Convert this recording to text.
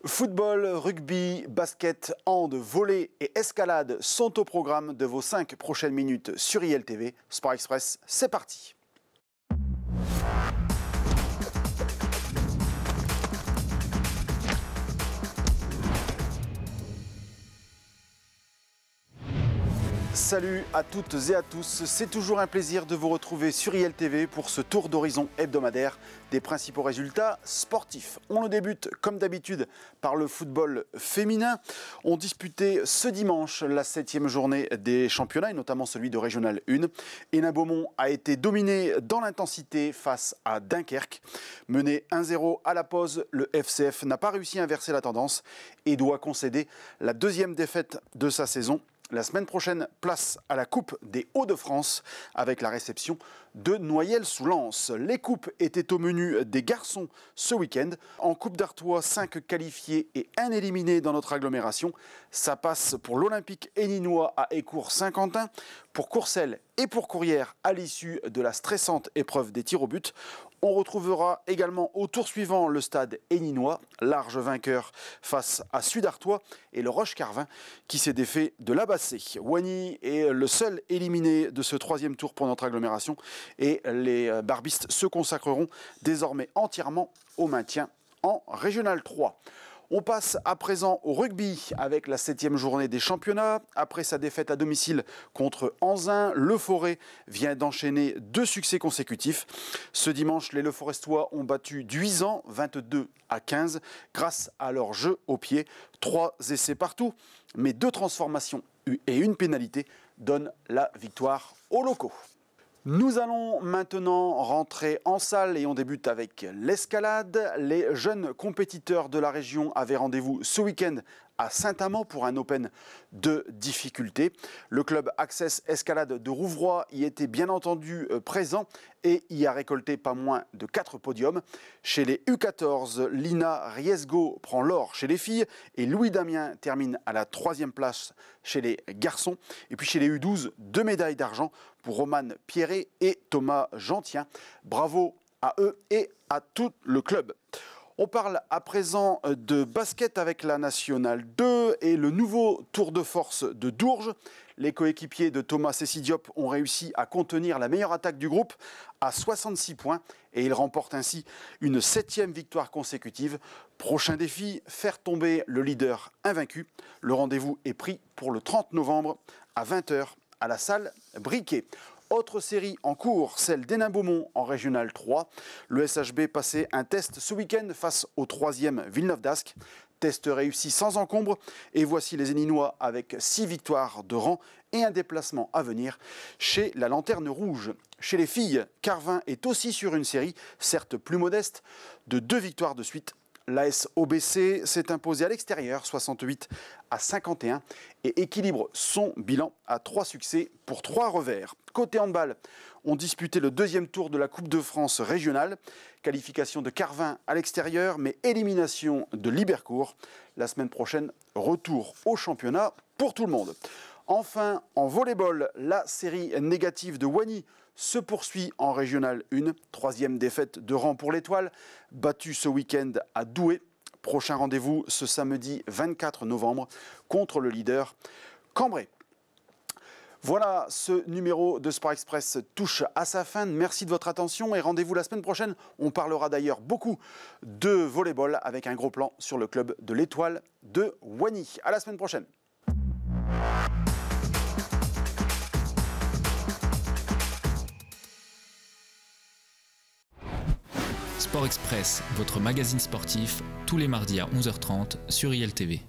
Football, rugby, basket, hand, volley et escalade sont au programme de vos 5 prochaines minutes sur ILTV. Sport Express, c'est parti. Salut à toutes et à tous, c'est toujours un plaisir de vous retrouver sur ILTV pour ce tour d'horizon hebdomadaire des principaux résultats sportifs. On le débute comme d'habitude par le football féminin. On disputait ce dimanche la 7e journée des championnats et notamment celui de Régional 1. Hénin-Beaumont a été dominé dans l'intensité face à Dunkerque. Mené 1-0 à la pause, le FCF n'a pas réussi à inverser la tendance et doit concéder la deuxième défaite de sa saison. La semaine prochaine, place à la Coupe des Hauts-de-France avec la réception de Noyelles-sous-Lens. Les coupes étaient au menu des garçons ce week-end. En Coupe d'Artois, 5 qualifiés et 1 éliminé dans notre agglomération. Ça passe pour l'Olympique héninois à Écourt-Saint-Quentin, pour Courcelles et pour Courrières à l'issue de la stressante épreuve des tirs au but. On retrouvera également au tour suivant le stade héninois, large vainqueur face à Sud-Artois et le Roche-Carvin qui s'est défait de l'Abassé. Wany est le seul éliminé de ce troisième tour pour notre agglomération et les barbistes se consacreront désormais entièrement au maintien en Régional 3. On passe à présent au rugby avec la 7e journée des championnats. Après sa défaite à domicile contre Anzin, Le Forêt vient d'enchaîner 2 succès consécutifs. Ce dimanche, les Leforestois ont battu Duisan 22-15 grâce à leur jeu au pied. 3 essais partout, mais 2 transformations et une pénalité donnent la victoire aux locaux. Nous allons maintenant rentrer en salle et on débute avec l'escalade. Les jeunes compétiteurs de la région avaient rendez-vous ce week-end à Saint-Amand pour un Open de difficulté. Le club Access Escalade de Rouvroy y était bien entendu présent et y a récolté pas moins de 4 podiums. Chez les U14, Lina Riesgo prend l'or chez les filles et Louis Damien termine à la 3e place chez les garçons. Et puis chez les U12, 2 médailles d'argent pour Roman Pierret et Thomas Gentien. Bravo à eux et à tout le club. On parle à présent de basket avec la Nationale 2 et le nouveau tour de force de Dourges. Les coéquipiers de Thomas Cessidiop ont réussi à contenir la meilleure attaque du groupe à 66 points et ils remportent ainsi une 7e victoire consécutive. Prochain défi, faire tomber le leader invaincu. Le rendez-vous est pris pour le 30 novembre à 20 h à la salle Briquet. Autre série en cours, celle d'Hénin-Beaumont en Régional 3. Le SHB passait un test ce week-end face au 3e Villeneuve d'Ascq. Test réussi sans encombre et voici les Héninois avec 6 victoires de rang et un déplacement à venir chez la Lanterne Rouge. Chez les filles, Carvin est aussi sur une série, certes plus modeste, de 2 victoires de suite. L'AS OBC s'est imposé à l'extérieur 68-51 et équilibre son bilan à 3 succès pour 3 revers. Côté handball, on disputait le 2e tour de la Coupe de France régionale. Qualification de Carvin à l'extérieur, mais élimination de Libercourt. La semaine prochaine, retour au championnat pour tout le monde. Enfin, en volleyball, la série négative de Wany se poursuit en Régional 1. 3e défaite de rang pour l'Étoile, battue ce week-end à Douai. Prochain rendez-vous ce samedi 24 novembre contre le leader Cambrai. Voilà, ce numéro de Sport Express touche à sa fin. Merci de votre attention et rendez-vous la semaine prochaine. On parlera d'ailleurs beaucoup de volleyball avec un gros plan sur le club de l'Étoile de Wany. À la semaine prochaine. Sport Express, votre magazine sportif, tous les mardis à 11 h 30 sur ILTV.